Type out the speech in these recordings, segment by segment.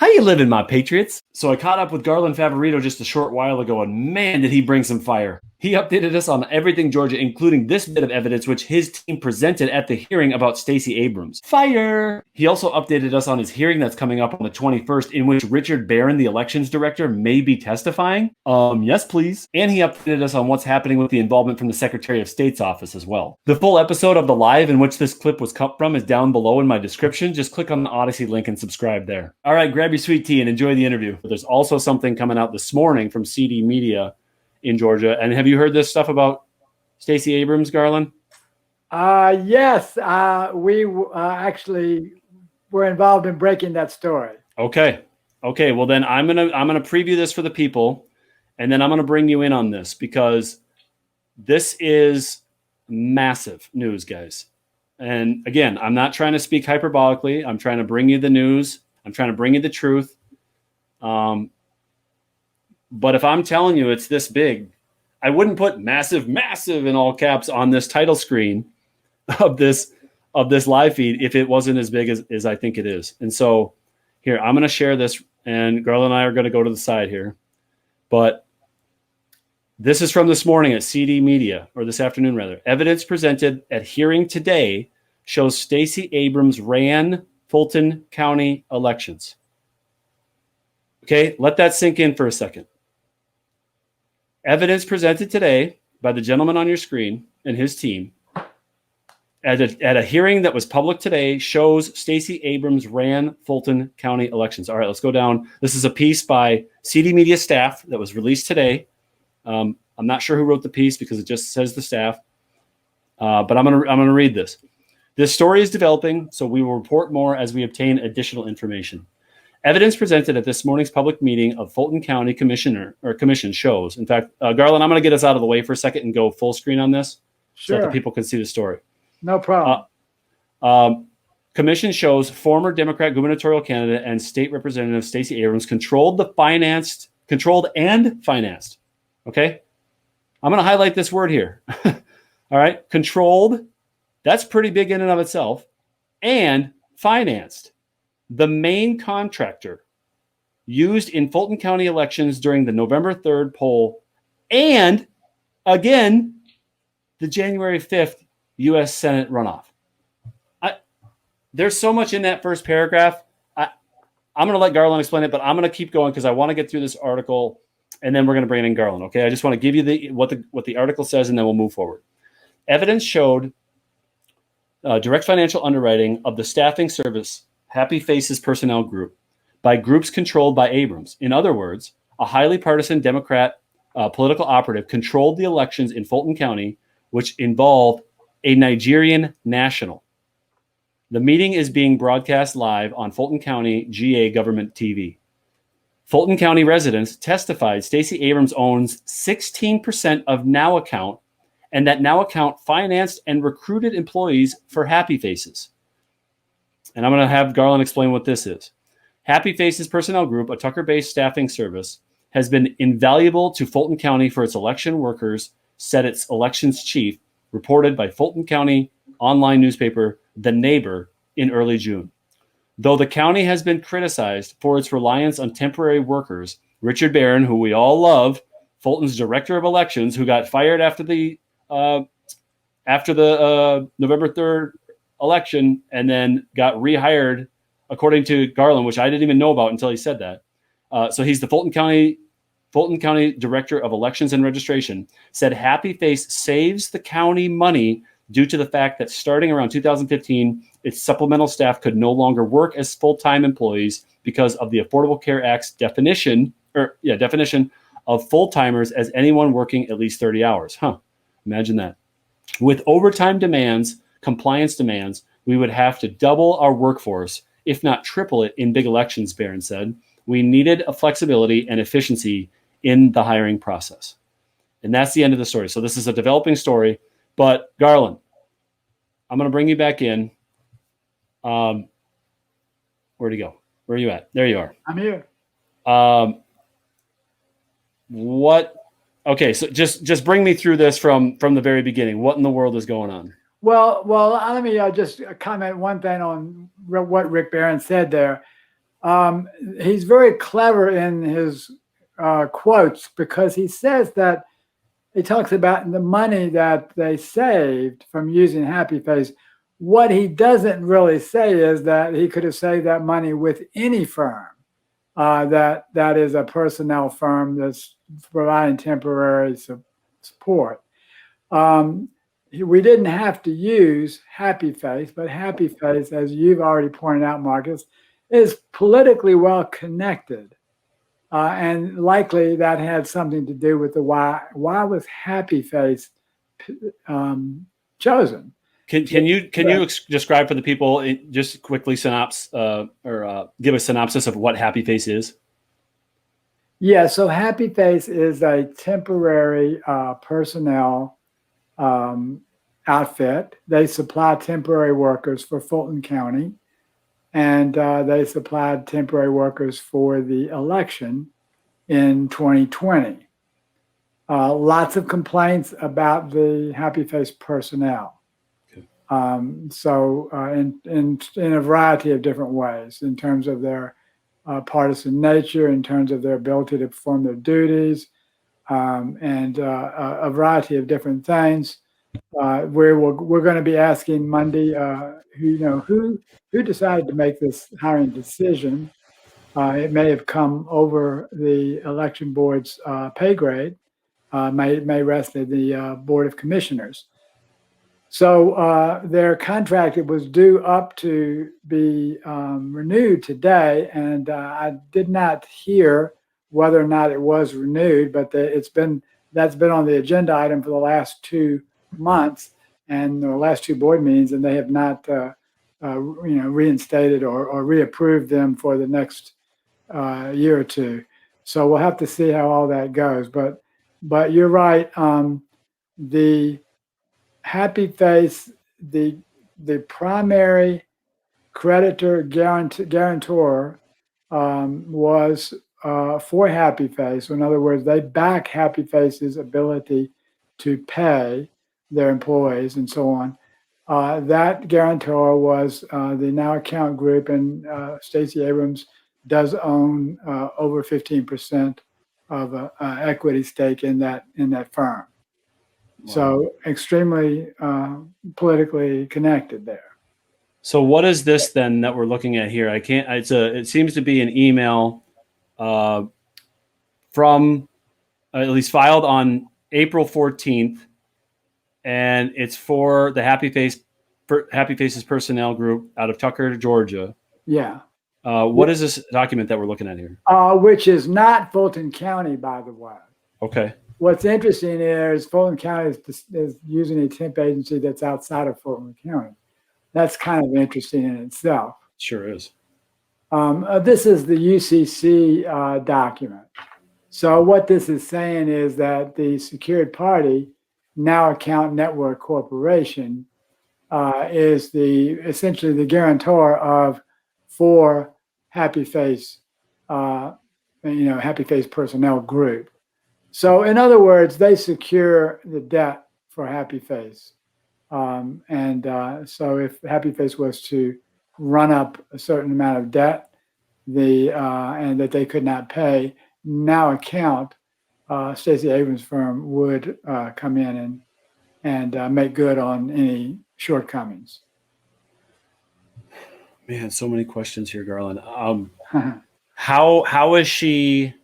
How you living, my Patriots? So I caught up with Garland Favorito just a short while ago, and man, did he bring some fire. He updated us on everything Georgia, including this bit of evidence which his team presented at the hearing about Stacey Abrams. Fire! He also updated us on his hearing that's coming up on the 21st, in which Richard Barron, the elections director, may be testifying. Yes, please. And he updated us on what's happening with the involvement from the Secretary of State's office as well. The full episode of the live in which this clip was cut from is down below in my description. Just click on the Odyssey link and subscribe there. All right, grab your sweet tea and enjoy the interview. There's also something coming out this morning from CD Media in Georgia. And have you heard this stuff about Stacey Abrams, Garland? Yes, we actually were involved in breaking that story. Okay. Well, then I'm gonna preview this for the people, and then I'm gonna bring you in on this because this is massive news, guys. And again, I'm not trying to speak hyperbolically. I'm trying to bring you the news. I'm trying to bring you the truth. But if I'm telling you it's this big, I wouldn't put massive in all caps on this title screen of this live feed if it wasn't as big as I think it is. And so here, I'm going to share this, and Garland and I are going to go to the side here. But this is from this morning at CD Media, or this afternoon rather. Evidence presented at hearing today shows Stacey Abrams ran Fulton County elections. Okay, let that sink in for a second. Evidence presented today by the gentleman on your screen and his team at a hearing that was public today shows Stacey Abrams ran Fulton County elections. All right, let's go down. This is a piece by CD Media staff that was released today. I'm not sure who wrote the piece because it just says the staff, but I'm gonna read this. This story is developing, so we will report more as we obtain additional information. Evidence presented at this morning's public meeting of Fulton County Commission shows. In fact, Garland, I'm going to get us out of the way for a second and go full screen on this so that the people can see the story. No problem. Commission shows former Democrat gubernatorial candidate and state representative Stacey Abrams controlled and financed. Okay, I'm going to highlight this word here. All right, controlled. That's pretty big in and of itself, and financed. The main contractor used in Fulton County elections during the November 3rd poll, and again, the January 5th U.S. Senate runoff. There's so much in that first paragraph. I'm going to let Garland explain it, but I'm going to keep going because I want to get through this article, and then we're going to bring in Garland. Okay, I just want to give you what the article says, and then we'll move forward. Evidence showed direct financial underwriting of the staffing service Happy Faces personnel group by groups controlled by Abrams. In other words, a highly partisan Democrat political operative controlled the elections in Fulton County, which involved a Nigerian national. The meeting is being broadcast live on Fulton County GA government TV. Fulton County residents testified Stacey Abrams owns 16% of Now Account, and that Now Account financed and recruited employees for Happy Faces. And I'm going to have Garland explain what this is. Happy Faces Personnel Group, a Tucker-based staffing service, has been invaluable to Fulton County for its election workers, said its elections chief, reported by Fulton County online newspaper The Neighbor in early June. Though the county has been criticized for its reliance on temporary workers, Richard Barron, who we all love, Fulton's director of elections, who got fired after the November 3rd election and then got rehired, according to Garland, which I didn't even know about until he said that. So he's the Fulton County Director of Elections and Registration, said Happy Face saves the county money due to the fact that starting around 2015, its supplemental staff could no longer work as full-time employees because of the Affordable Care Act's definition of full-timers as anyone working at least 30 hours. Imagine that. With overtime demands, compliance demands, we would have to double our workforce, if not triple it in big elections, Barron said. We needed a flexibility and efficiency in the hiring process. And that's the end of the story. So this is a developing story. But Garland, I'm going to bring you back in. Where'd he go? Where are you at? There you are. I'm here. Okay, so just bring me through this from the very beginning. What in the world is going on? Well, let me just comment one thing on what Rick Barron said there. He's very clever in his quotes, because he says that he talks about the money that they saved from using Happy Face. What he doesn't really say is that he could have saved that money with any firm that is a personnel firm that's providing temporary support. We didn't have to use Happy Face, but Happy Face, as you've already pointed out, Marcus, is politically well connected. And likely that had something to do with the why. Why was Happy Face chosen? Can you describe for the people, just quickly give a synopsis of what Happy Face is? Yeah, so Happy Face is a temporary personnel outfit. They supply temporary workers for Fulton County, and they supplied temporary workers for the election in 2020. Lots of complaints about the Happy Face personnel. Okay. In a variety of different ways, in terms of their partisan nature, in terms of their ability to perform their duties, and a variety of different things. We're going to be asking Monday, who decided to make this hiring decision. It may have come over the election board's pay grade, may rest at the Board of Commissioners. So their contract, it was due up to be renewed today, and I did not hear whether or not it was renewed, but that's been on the agenda item for the last 2 months and the last 2 board meetings, and they have not reinstated or reapproved them for the next year or two. So we'll have to see how all that goes. But you're right. The Happy Face, the primary creditor guarantor was for Happy Face. So in other words, they back Happy Face's ability to pay their employees and so on. That guarantor was the Now Account Group, and Stacey Abrams does own over 15% of an equity stake in that firm. Wow. So extremely politically connected there. So what is this then that we're looking at here? It seems to be an email from at least filed on April 14th, and it's for the Happy Faces personnel group out of Tucker, Georgia. Yeah. What is this document that we're looking at here? Which is not Fulton County, by the way. Okay. What's interesting is Fulton County is using a temp agency that's outside of Fulton County. That's kind of interesting in itself. Sure is. This is the UCC document. So what this is saying is that the secured party, Now Account Network Corporation, is essentially the guarantor of 4 Happy Face, Happy Face personnel group. So in other words, they secure the debt for Happy Face. So if Happy Face was to run up a certain amount of debt, and that they could not pay, Now Account, Stacey Abrams' firm, would come in and make good on any shortcomings. Man, so many questions here, Garland. How is she?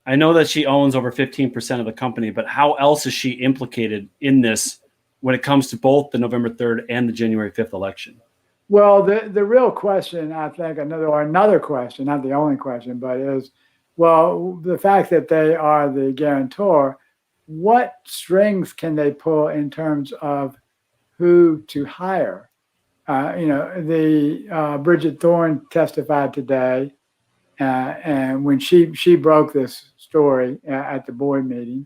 I know that she owns over 15% of the company, but how else is she implicated in this when it comes to both the November 3rd and the January 5th election? Well, the real question, I think, another question, not the only question, but is, well, the fact that they are the guarantor, what strings can they pull in terms of who to hire? Bridget Thorne testified today, and when she broke this story at the board meeting,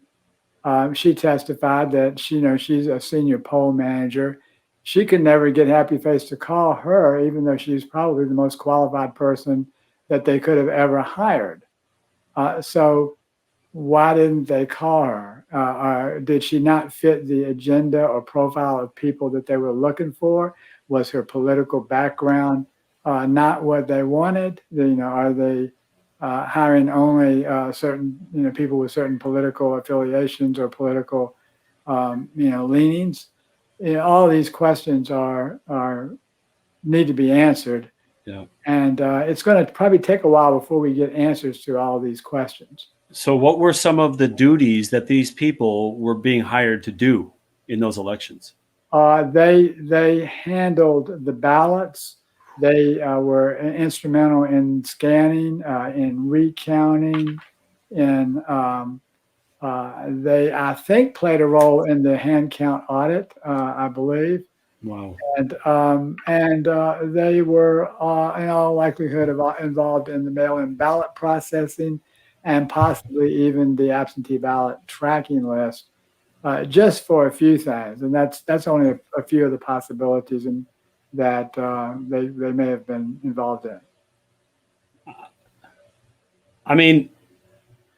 she testified that she's a senior poll manager. She could never get Happy Face to call her, even though she's probably the most qualified person that they could have ever hired. So why didn't they call her? Or did she not fit the agenda or profile of people that they were looking for? Was her political background not what they wanted? Are they hiring only certain people with certain political affiliations or political leanings? All of these questions are need to be answered. Yeah. And it's going to probably take a while before we get answers to all of these questions. So what were some of the duties that these people were being hired to do in those elections? They handled the ballots. They were instrumental in scanning, in recounting, in they, I think, played a role in the hand count audit, I believe. Wow. And they were, in all likelihood, involved in the mail-in ballot processing and possibly even the absentee ballot tracking list, just for a few things. And that's only a few of the possibilities that they may have been involved in. I mean,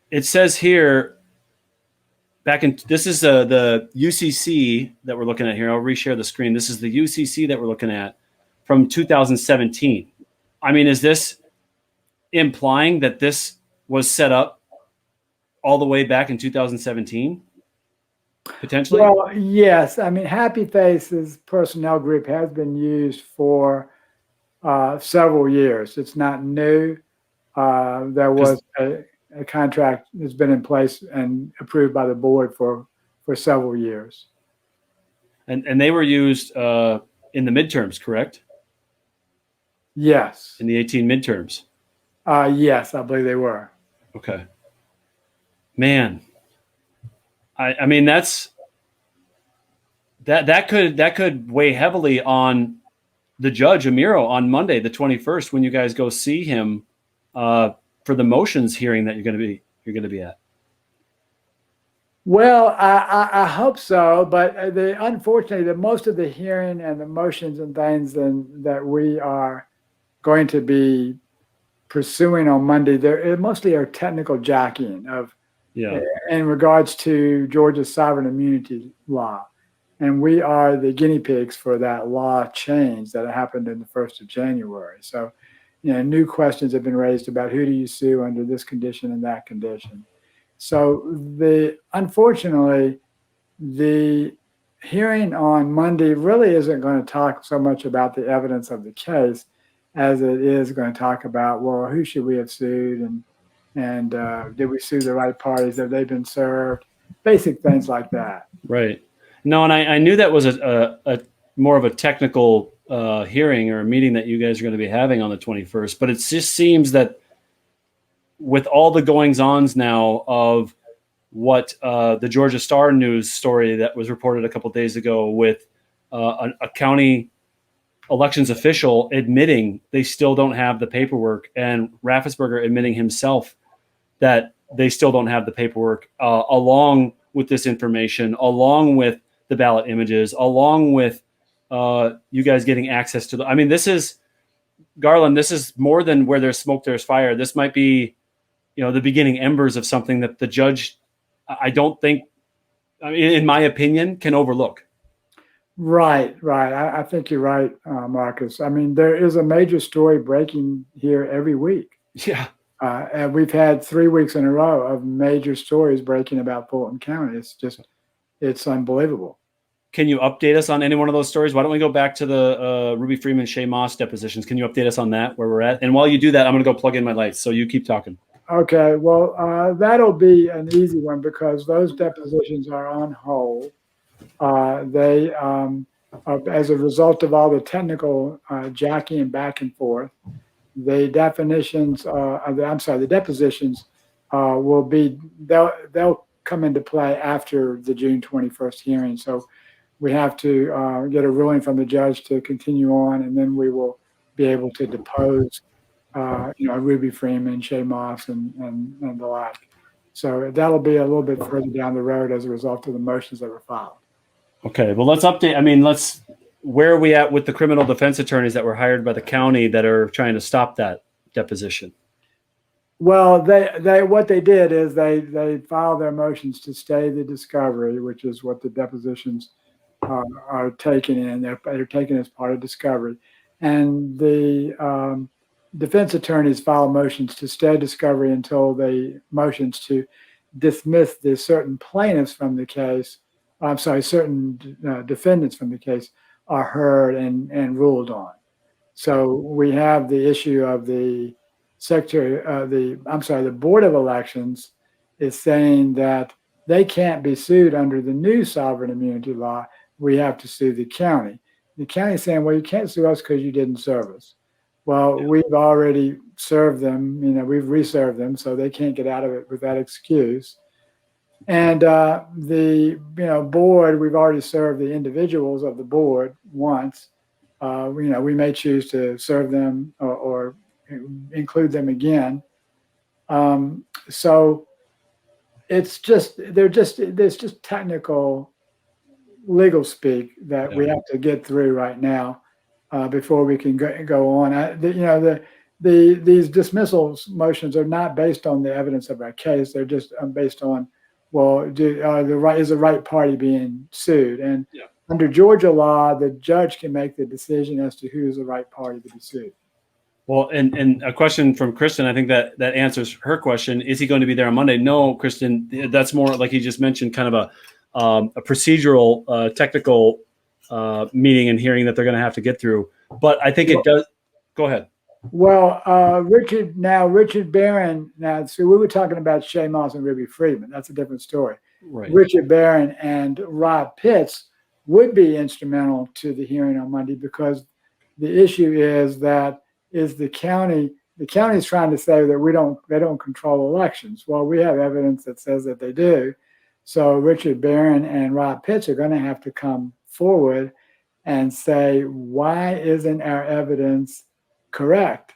it says here, this is the UCC that we're looking at here. I'll reshare the screen. This is the UCC that we're looking at from 2017. I mean, is this implying that this was set up all the way back in 2017? Potentially? Well, yes. I mean, Happy Face's personnel group has been used for several years. It's not new. There was a contract that's been in place and approved by the board for several years. And they were used in the midterms, correct? Yes. In the 18 midterms. Yes, I believe they were. Okay. Man. I mean, that could weigh heavily on the judge Amiro on Monday, the 21st, when you guys go see him for the motions hearing that you're going to be at. Well, I hope so, but unfortunately, most of the hearing and the motions and things that we are going to be pursuing on Monday, they mostly are technical jockeying in regards to Georgia's sovereign immunity law. And we are the guinea pigs for that law change that happened in the 1st of January. So, new questions have been raised about who do you sue under this condition and that condition. So unfortunately, the hearing on Monday really isn't going to talk so much about the evidence of the case as it is going to talk about, well, who should we have sued and did we sue the right parties? Have they been served? Basic things like that. Right. No, and I knew that was a more of a technical hearing or a meeting that you guys are going to be having on the 21st, but it just seems that with all the goings-ons now of what the Georgia Star News story that was reported a couple of days ago with a county elections official admitting they still don't have the paperwork, and Raffensperger admitting himself that they still don't have the paperwork, along with this information, along with the ballot images, along with you guys getting access to I mean, this is, Garland, this is more than where there's smoke, there's fire. This might be, the beginning embers of something that the judge, I don't think, in my opinion, can overlook. Right. I think you're right, Marcus. I mean, there is a major story breaking here every week. Yeah. And we've had 3 weeks in a row of major stories breaking about Fulton County. It's unbelievable. Can you update us on any one of those stories? Why don't we go back to the Ruby Freeman, Shay Moss depositions? Can you update us on that, where we're at? And while you do that, I'm going to go plug in my lights. So you keep talking. Okay. Well, that'll be an easy one because those depositions are on hold. They, as a result of all the technical jockeying back and forth, the depositions will be, they'll come into play after the June 21st hearing. So we have to get a ruling from the judge to continue on, and then we will be able to depose, Ruby Freeman, Shay Moss, and the like. So that'll be a little bit further down the road as a result of the motions that were filed. Okay, well, let's update. I mean, where are we at with the criminal defense attorneys that were hired by the county that are trying to stop that deposition? Well, what they did is they filed their motions to stay the discovery, which is what the depositions are taken in. They're taken as part of discovery. and the defense attorneys file motions to stay discovery until the motions to dismiss the certain plaintiffs from the case, I'm sorry, certain defendants from the case are heard and ruled on. So we have the issue of the the Board of Elections is saying that they can't be sued under the new sovereign immunity law. We have to sue the county. The county is saying, well, you can't sue us because you didn't serve us. Well, we've already served them, we've reserved them, so they can't get out of it with that excuse. And the board, we've already served the individuals of the board once. We may choose to serve them or include them again. So there's just technical legal speak that we have to get through right now before we can go on. These dismissal motions are not based on the evidence of our case. They're just based on, well, is the right party being sued? And under Georgia law, the judge can make the decision as to who is the right party to be sued. Well, and a question from Kristen, I think that answers her question. Is he going to be there on Monday? No, Kristen, that's more like he just mentioned, kind of a procedural, technical meeting and hearing that they're going to have to get through. But I think it does. Go ahead. Well, Richard Barron. Now, so we were talking about Shay Moss and Ruby Freeman. That's a different story. Right. Richard Barron and Rob Pitts would be instrumental to the hearing on Monday, because the issue is that the county is trying to say that they don't control elections. Well, we have evidence that says that they do. So Richard Barron and Rob Pitts are going to have to come forward and say, why isn't our evidence correct?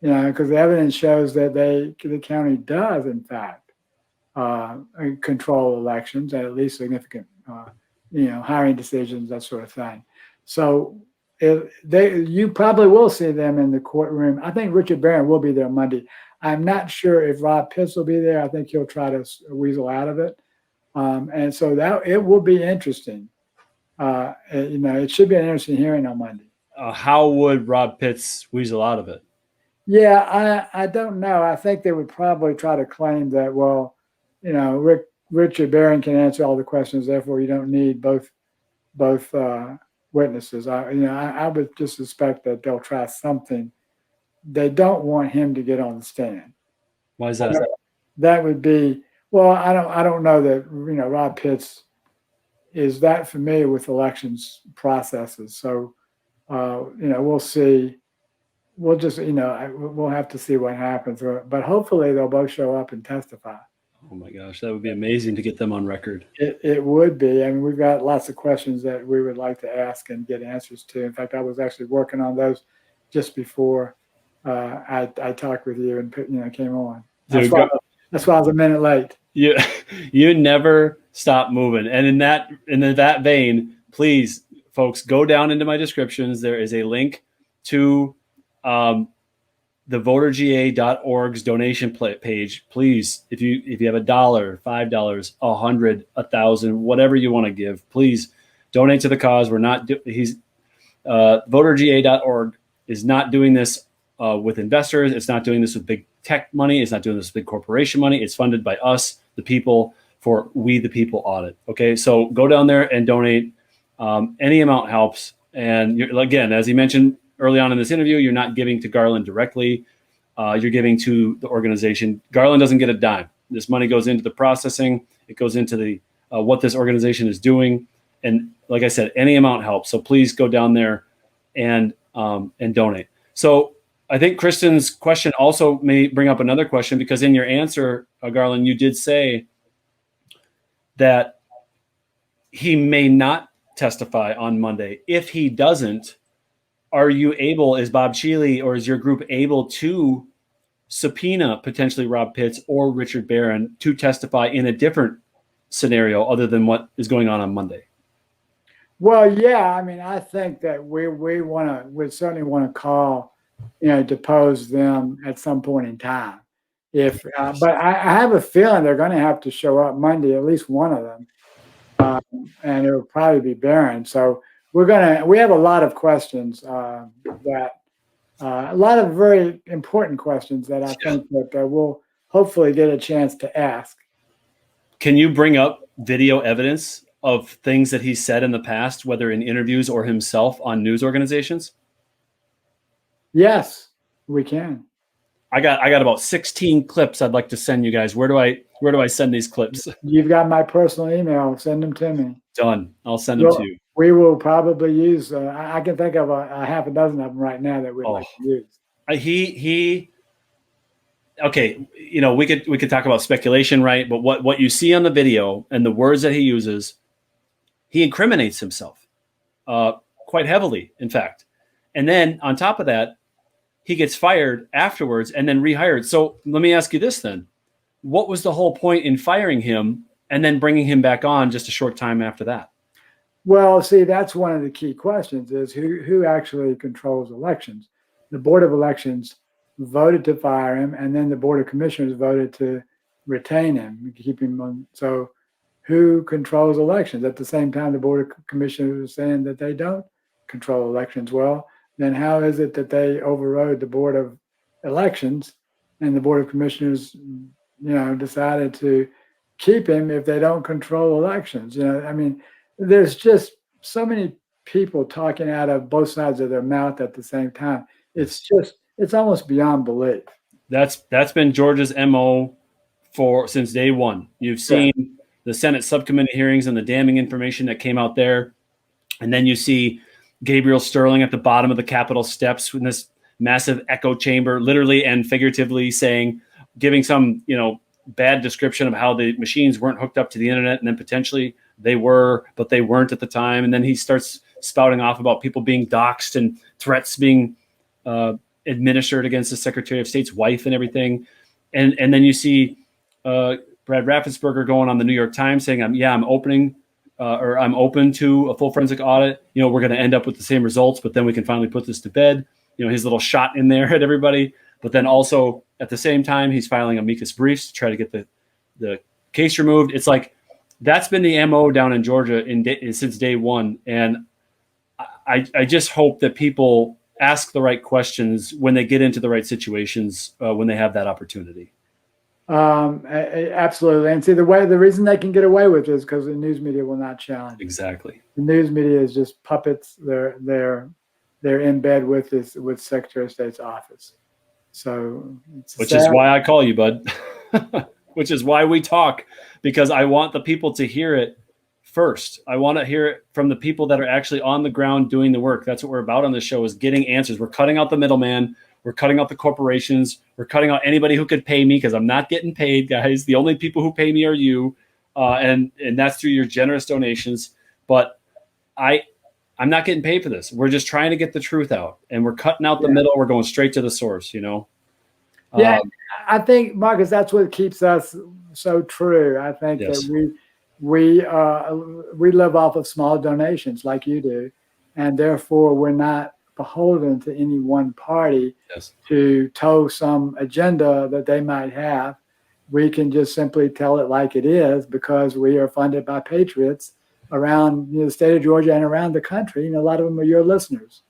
Because the evidence shows that the county does, in fact, control elections, at least significant, hiring decisions, that sort of thing. So you probably will see them in the courtroom. I think Richard Barron will be there Monday. I'm not sure if Rob Pitts will be there. I think he'll try to weasel out of it. And so that it will be interesting. It should be an interesting hearing on Monday. How would Rob Pitts weasel out of it? Yeah, I don't know. I think they would probably try to claim that, well, Richard Barron can answer all the questions, therefore you don't need both witnesses. I would just suspect that they'll try something. They don't want him to get on the stand. Why is that? That would be, well, I don't know that Rob Pitts is that familiar with elections processes. So we'll see. We'll just we'll have to see what happens. But hopefully they'll both show up and testify. Oh my gosh, that would be amazing to get them on record. It would be. I mean, we've got lots of questions that we would like to ask and get answers to. In fact, I was actually working on those just before I talked with you and came on. That's why I was a minute late. You never stop moving. And in that vein, please, folks, go down into my descriptions. There is a link to the voterga.org's donation page. Please, if you have $1, $5, $100, $1,000, whatever you want to give, please donate to the cause. Voterga.org is not doing this with investors. It's not doing this with big tech money. It's not doing this with big corporation money. It's funded by us, the people, for We the People Audit. Okay, so go down there and donate. Any amount helps. And again, as he mentioned early on in this interview, you're not giving to Garland directly. You're giving to the organization. Garland doesn't get a dime. This money goes into the processing. It goes into the what this organization is doing. And like I said, any amount helps. So please go down there and donate. So I think Kristen's question also may bring up another question, because in your answer, Garland, you did say that he may not testify on Monday. If he doesn't, are you able, is Bob Cheeley or is your group able to subpoena potentially Rob Pitts or Richard Barron to testify in a different scenario other than what is going on Monday? Well, yeah, I mean, I think that we certainly want to call, depose them at some point in time. But I have a feeling they're going to have to show up Monday, at least one of them, and it will probably be Barron. So we have a lot of questions that a lot of very important questions that I think that we'll hopefully get a chance to ask. Can you bring up video evidence of things that he said in the past, whether in interviews or himself on news organizations? Yes, we can. I got about 16 clips I'd like to send you guys. Where do I send these clips? You've got my personal email. Send them to me. Done. I'll send them to you. We will probably use. I can think of a half a dozen of them right now that we'd like to use. Okay, we could talk about speculation, right? But what you see on the video and the words that he uses, he incriminates himself quite heavily, in fact. And then on top of that, he gets fired afterwards and then rehired. So let me ask you this then. What was the whole point in firing him and then bringing him back on just a short time after that? Well, see, that's one of the key questions is who actually controls elections. The Board of Elections voted to fire him, and then the Board of Commissioners voted to retain him, keep him on. So who controls elections? At the same time, the Board of Commissioners is saying that they don't control elections. Well, then how is it that they overrode the Board of Elections and the Board of Commissioners, decided to keep him if they don't control elections? I mean, there's just so many people talking out of both sides of their mouth at the same time. It's almost beyond belief. That's been Georgia's MO since day one. You've seen the Senate subcommittee hearings and the damning information that came out there. And then you see Gabriel Sterling at the bottom of the Capitol steps in this massive echo chamber, literally and figuratively giving some, bad description of how the machines weren't hooked up to the internet. And then potentially they were, but they weren't at the time. And then he starts spouting off about people being doxxed and threats being administered against the Secretary of State's wife and everything. And then you see Brad Raffensperger going on the New York Times saying, I'm open to a full forensic audit. We're going to end up with the same results, but then we can finally put this to bed. His little shot in there at everybody. But then also at the same time, he's filing amicus briefs to try to get the case removed. It's like that's been the MO down in Georgia since day one. And I just hope that people ask the right questions when they get into the right situations, when they have that opportunity. Absolutely. And see, the reason they can get away with it is because the news media will not challenge. Exactly. The news media is just puppets. They're in bed with Secretary of State's office. So, which is why I call you, bud. Which is why we talk, because I want the people to hear it first. I want to hear it from the people that are actually on the ground doing the work. That's what we're about on this show, is getting answers. We're cutting out the middleman. We're cutting out the corporations. We're cutting out anybody who could pay me, because I'm not getting paid, guys. The only people who pay me are you, and that's through your generous donations. But I'm not getting paid for this. We're just trying to get the truth out, and we're cutting out the middle. We're going straight to the source, Yeah, I think, Marcus, that's what keeps us so true. I think that we live off of small donations like you do, and therefore we're not beholden to any one party to toe some agenda that they might have. We can just simply tell it like it is, because we are funded by patriots around the state of Georgia and around the country. A lot of them are your listeners.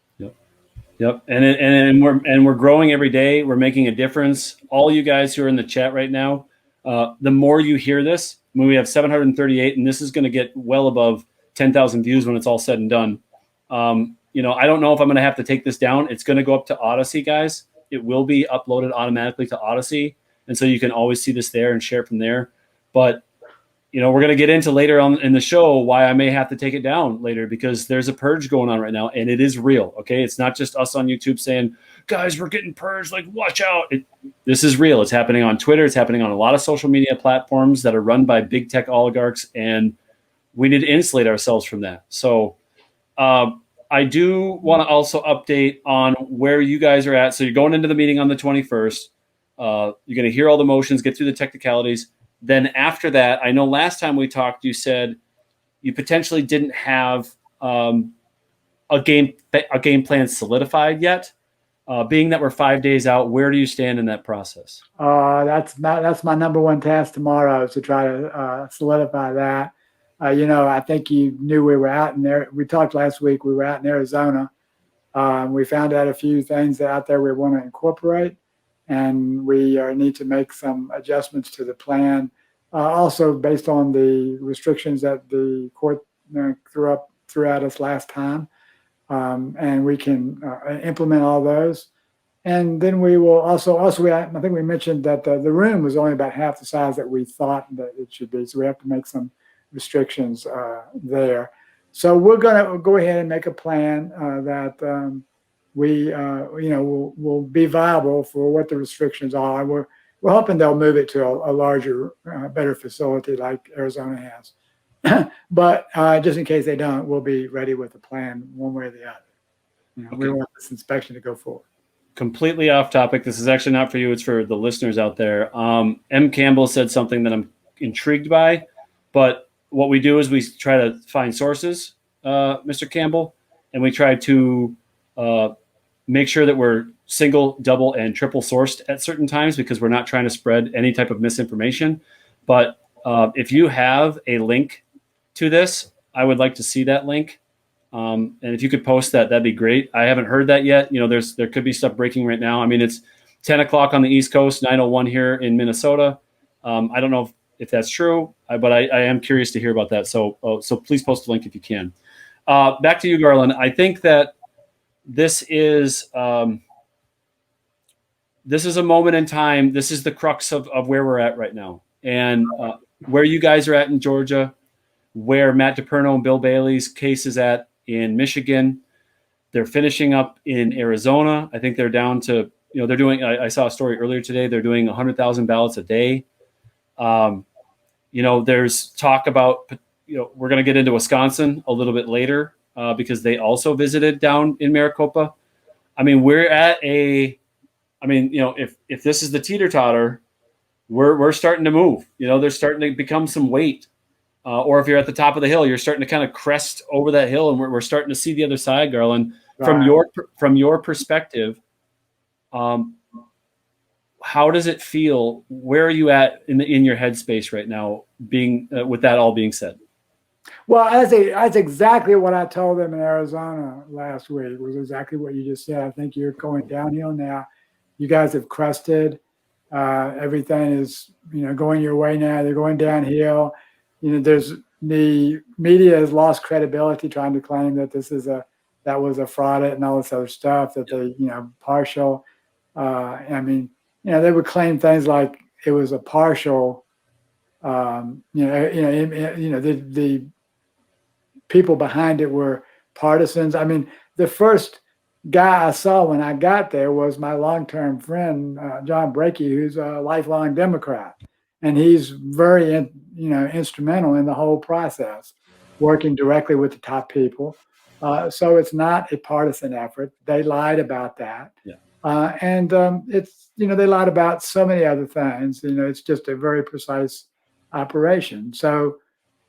Yep. And we're growing every day. We're making a difference. All you guys who are in the chat right now, the more you hear this, when we have 738, and this is going to get well above 10,000 views when it's all said and done. I don't know if I'm going to have to take this down. It's going to go up to Odyssey, guys. It will be uploaded automatically to Odyssey. And so you can always see this there and share it from there. But we're going to get into later on in the show why I may have to take it down later, because there's a purge going on right now, and it is real. Okay. It's not just us on YouTube saying, guys, we're getting purged, like, watch out. This is real. It's happening on Twitter. It's happening on a lot of social media platforms that are run by big tech oligarchs, and we need to insulate ourselves from that. So I do want to also update on where you guys are at. So you're going into the meeting on the 21st. You're going to hear all the motions, get through the technicalities. Then after that, I know last time we talked, you said you potentially didn't have a game plan solidified yet. Being that we're 5 days out, where do you stand in that process? That's my number one task tomorrow, is to try to solidify that. I think you knew we were out in there. We talked last week. We were out in Arizona. We found out a few things out there we want to incorporate, and we need to make some adjustments to the plan. Also, based on the restrictions that the court threw at us last time, and we can implement all those. And then we will I think we mentioned that the room was only about half the size that we thought that it should be. So we have to make some restrictions there. So we're going to go ahead and make a plan that will be viable for what the restrictions are. We're hoping they'll move it to a larger, better facility like Arizona has. But just in case they don't, we'll be ready with a plan one way or the other. We want this inspection to go forward. Completely off topic. This is actually not for you. It's for the listeners out there. M. Campbell said something that I'm intrigued by, but what we do is we try to find sources, Mr. Campbell, and we try to make sure that we're single, double, and triple sourced at certain times because we're not trying to spread any type of misinformation. But if you have a link to this, I would like to see that link. And if you could post that, that'd be great. I haven't heard that yet. There could be stuff breaking right now. I mean, it's 10 o'clock on the East Coast, 9:01 here in Minnesota. I don't know if that's true, but I am curious to hear about that. So please post a link if you can. Back to you, Garland. I think that this is a moment in time. This is the crux of where we're at right now, and where you guys are at in Georgia, where Matt DePerno and Bill Bailey's case is at in Michigan. They're finishing up in Arizona. I think they're down to, they're doing, I saw a story earlier today, they're doing 100,000 ballots a day. There's talk about, we're going to get into Wisconsin a little bit later because they also visited down in Maricopa. I mean, we're at if this is the teeter-totter, we're starting to move. There's starting to become some weight. Or if you're at the top of the hill, you're starting to kind of crest over that hill, and we're starting to see the other side, Garland. Right. From your perspective, how does it feel? Where are you at in your headspace right now? With that all being said, well, that's exactly what I told them in Arizona last week. Was exactly what you just said. I think you're going downhill now. You guys have crested. Everything is going your way now. They're going downhill. There's the media has lost credibility trying to claim that that was a fraud and all this other stuff that they, partial. They would claim things like it was a partial, the people behind it were partisans. I mean, the first guy I saw when I got there was my long-term friend, John Brakey, who's a lifelong Democrat. And he's very, instrumental in the whole process, working directly with the top people. So it's not a partisan effort. They lied about that. Yeah. It's, they lied about so many other things. It's just a very precise operation. So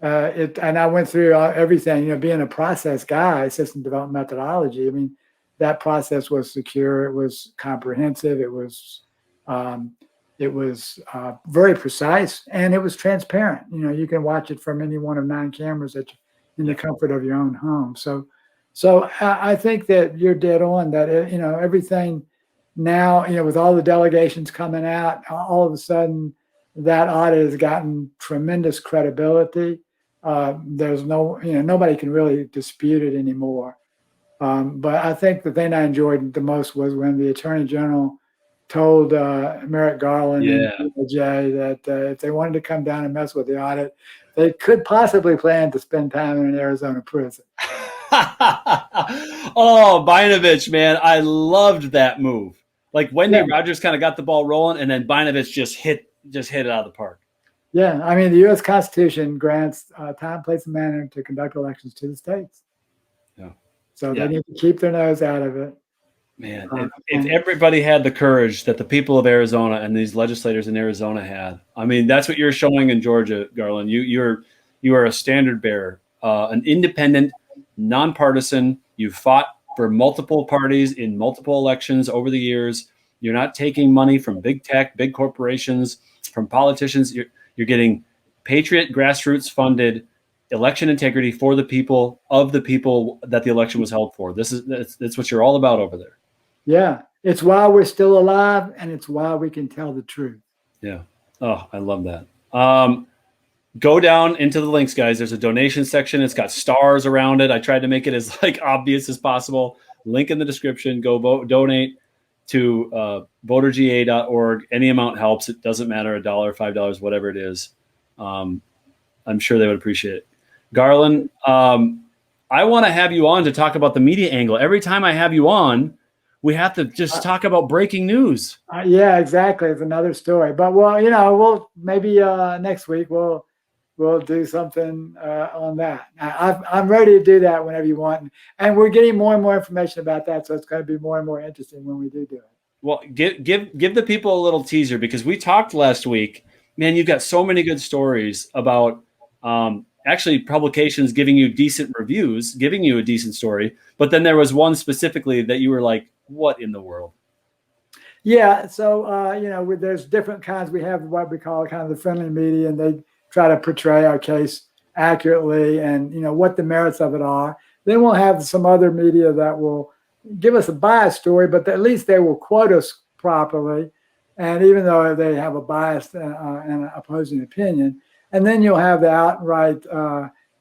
and I went through everything, being a process guy, system development methodology. I mean, that process was secure. It was comprehensive. It was very precise, and it was transparent. You can watch it from any one of 9 cameras in the comfort of your own home. So I think that you're dead on that. Everything now, with all the delegations coming out, all of a sudden that audit has gotten tremendous credibility. There's nobody can really dispute it anymore. But I think the thing I enjoyed the most was when the Attorney General told Merrick Garland and DOJ that if they wanted to come down and mess with the audit, they could possibly plan to spend time in an Arizona prison. Oh, Bainovich, man, I loved that move. Like Wendy Rogers kind of got the ball rolling, and then Bainovich just hit it out of the park. Yeah, I mean, the U.S. Constitution grants time, place, and manner to conduct elections to the states. Yeah. So they need to keep their nose out of it. Man, if everybody had the courage that the people of Arizona and these legislators in Arizona had, I mean, that's what you're showing in Georgia, Garland. You are a standard bearer, an independent, nonpartisan. You've fought for multiple parties in multiple elections over the years. You're not taking money from big tech, big corporations, from politicians. You're getting patriot, grassroots funded election integrity for the people, of the people that the election was held for. That's what you're all about over there. Yeah. It's why we're still alive, and it's why we can tell the truth. Yeah. Oh, I love that. Go down into the links, guys. There's a donation section. It's got stars around it. I tried to make it as obvious as possible. Link in the description. Go vote, donate to voterga.org. Any amount helps. It doesn't matter, $1, $5, whatever it is. I'm sure they would appreciate it. Garland, I want to have you on to talk about the media angle. Every time I have you on, we have to just talk about breaking news. Yeah, exactly. It's another story. But we'll maybe next week we'll do something on that. I'm ready to do that whenever you want, and we're getting more and more information about that, so it's going to be more and more interesting when we do it. Well, give the people a little teaser, because we talked last week. Man, you've got so many good stories about actually publications giving you decent reviews, giving you a decent story. But then there was one specifically that you were like, what in the world? Yeah. So, there's different kinds. We have what we call kind of the friendly media, and they try to portray our case accurately and, what the merits of it are. Then we'll have some other media that will give us a biased story, but at least they will quote us properly. And even though they have a biased and opposing opinion, and then you'll have the outright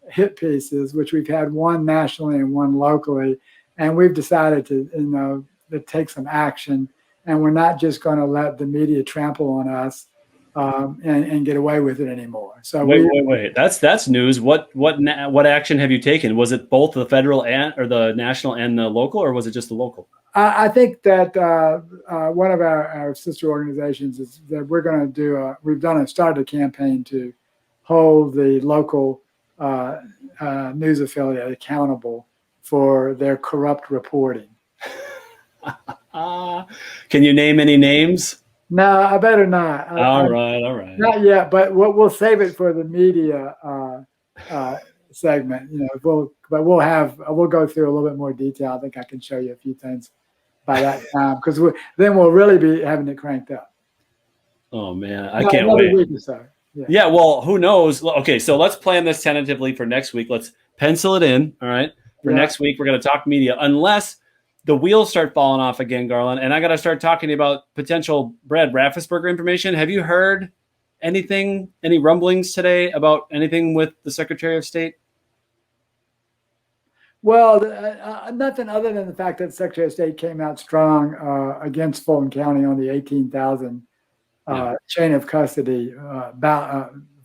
hit pieces, which we've had one nationally and one locally. And we've decided to take some action, and we're not just going to let the media trample on us and get away with it anymore. So wait. That's news. What action have you taken? Was it both the federal or the national and the local, or was it just the local? I think that one of our sister organizations is that we're going to do. We've started a campaign to hold the local news affiliate accountable for their corrupt reporting. Can you name any names? No, I better not. All right. Not yet, but we'll save it for the media segment. We'll go through a little bit more detail. I think I can show you a few things by that time, because then we'll really be having it cranked up. Oh man, I can't wait. Week or so. Yeah, well, who knows? Okay, so let's plan this tentatively for next week. Let's pencil it in. All right, for next week, we're going to talk media, unless the wheels start falling off again, Garland. And I got to start talking about potential Brad Raffensperger information. Have you heard anything, any rumblings today about anything with the Secretary of State? Well, nothing other than the fact that the Secretary of State came out strong against Fulton County on the 18,000 chain of custody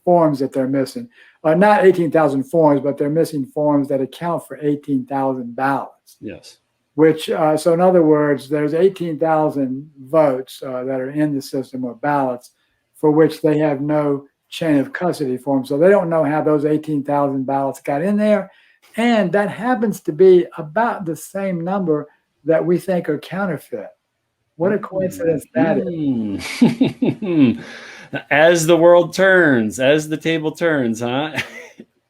forms that they're missing. Not 18,000 forms, but they're missing forms that account for 18,000 ballots. Yes. Which, so in other words, there's 18,000 votes that are in the system, or ballots, for which they have no chain of custody form. So they don't know how those 18,000 ballots got in there. And that happens to be about the same number that we think are counterfeit. What a coincidence that is. As the world turns, as the table turns, huh?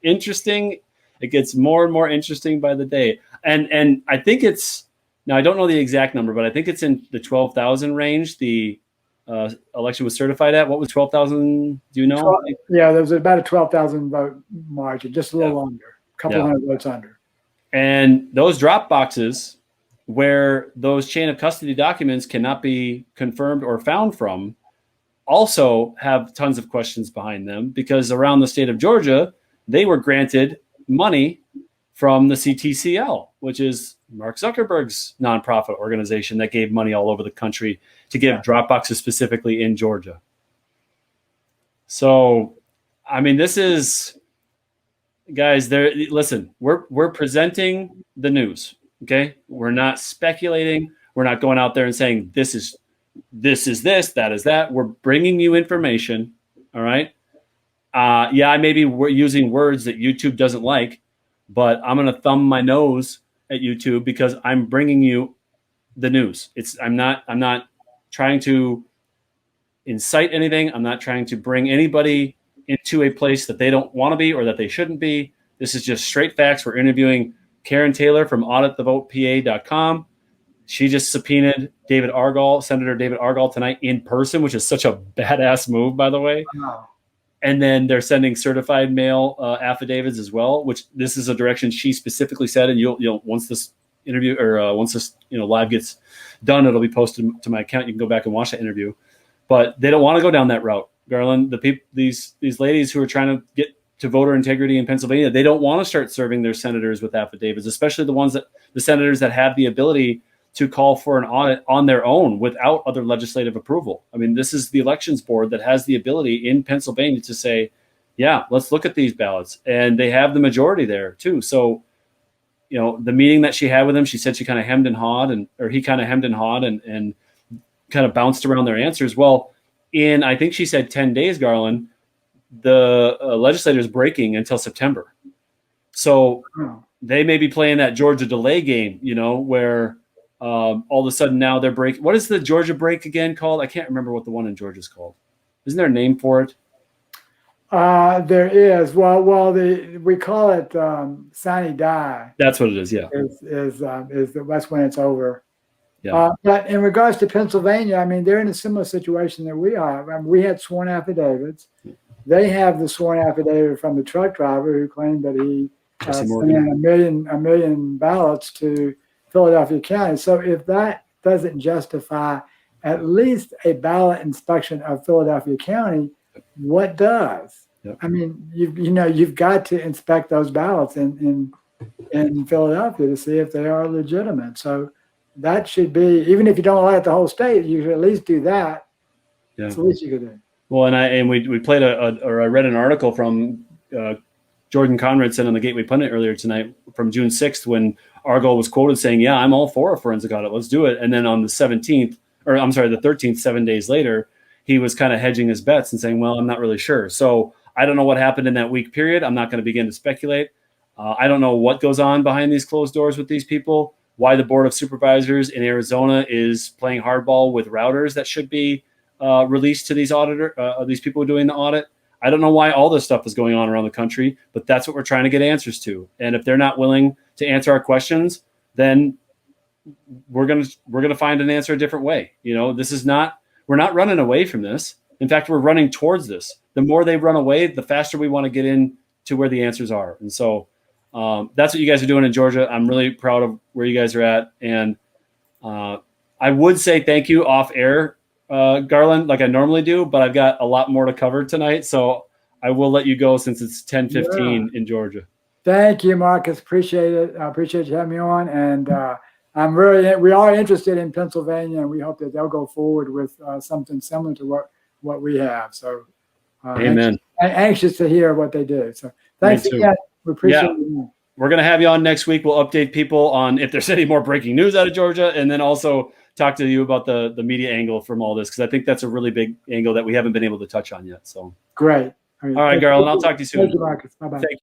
Interesting. It gets more and more interesting by the day. And I think it's, now I don't know the exact number, but I think it's in the 12,000 range. The election was certified at. What was 12,000? Do you know? Yeah, there was about a 12,000 vote margin, just a little under, a couple hundred votes under. And those drop boxes where those chain of custody documents cannot be confirmed or found from also have tons of questions behind them, because around the state of Georgia, they were granted money from the CTCL, which is Mark Zuckerberg's nonprofit organization that gave money all over the country to give drop boxes specifically in Georgia. So, I mean, this is, guys, listen, we're presenting the news, okay? We're not speculating. We're not going out there and saying this is this, that is that. We're bringing you information, all right? Maybe we're using words that YouTube doesn't like, but I'm going to thumb my nose at YouTube because I'm bringing you the news. I'm not trying to incite anything. I'm not trying to bring anybody into a place that they don't want to be or that they shouldn't be. This is just straight facts. We're interviewing Karen Taylor from auditthevotepa.com. She just subpoenaed Senator David Argall tonight in person, which is such a badass move, by the way. Wow. And then they're sending certified mail affidavits as well, which this is a direction she specifically said. And you'll once this interview or once this live gets done, it'll be posted to my account. You can go back and watch that interview. But they don't want to go down that route, Garland. The people, these ladies who are trying to get to voter integrity in Pennsylvania, they don't want to start serving their senators with affidavits, especially the senators that have the ability to call for an audit on their own without other legislative approval. I mean, this is the elections board that has the ability in Pennsylvania to say, yeah, let's look at these ballots. And they have the majority there too. So, the meeting that she had with him, she said she kind of hemmed and hawed he kind of hemmed and hawed and kind of bounced around their answers. Well, I think she said 10 days, Garland, the legislators breaking until September. So they may be playing that Georgia delay game, where all of a sudden now they're breaking. What is the Georgia break again called? I can't remember what the one in Georgia is called. Isn't there a name for it? There is. Well, we call it sine die. That's what it is. Yeah. That's when it's over. Yeah. But in regards to Pennsylvania, I mean, they're in a similar situation that we are. I mean, we had sworn affidavits. They have the sworn affidavit from the truck driver who claimed that he sent in a million ballots to Philadelphia County. So if that doesn't justify at least a ballot inspection of Philadelphia County, what does? Yep. I mean, you've got to inspect those ballots in Philadelphia to see if they are legitimate. So that should be, even if you don't audit the whole state, you should at least do that. Yeah. That's the least you could do. Well, and we played I read an article from Jordan Conradson on the Gateway Pundit earlier tonight from June 6th when Argyle was quoted saying, yeah, I'm all for a forensic audit. Let's do it. And then on the 13th, 7 days later, he was kind of hedging his bets and saying, well, I'm not really sure. So I don't know what happened in that week period. I'm not going to begin to speculate. I don't know what goes on behind these closed doors with these people, why the Board of Supervisors in Arizona is playing hardball with routers that should be released to these these people doing the audit. I don't know why all this stuff is going on around the country, but that's what we're trying to get answers to. And if they're not willing to answer our questions, then we're gonna find an answer a different way. We're not running away from this. In fact, we're running towards this. The more they run away, the faster we want to get in to where the answers are. And so that's what you guys are doing in Georgia. I'm really proud of where you guys are at. And I would say thank you off air, Garland, like I normally do, but I've got a lot more to cover tonight. So I will let you go since it's 10:15 in Georgia. Thank you, Marcus. Appreciate it. I appreciate you having me on. And we are interested in Pennsylvania, and we hope that they'll go forward with something similar to what we have. So amen. Anxious to hear what they do. So thanks again. We appreciate it. We're going to have you on next week. We'll update people on if there's any more breaking news out of Georgia, and then also talk to you about the media angle from all this, because I think that's a really big angle that we haven't been able to touch on yet. So great. All right, Garland, I'll talk to you soon. Thank you, Marcus. Bye-bye. Thank you.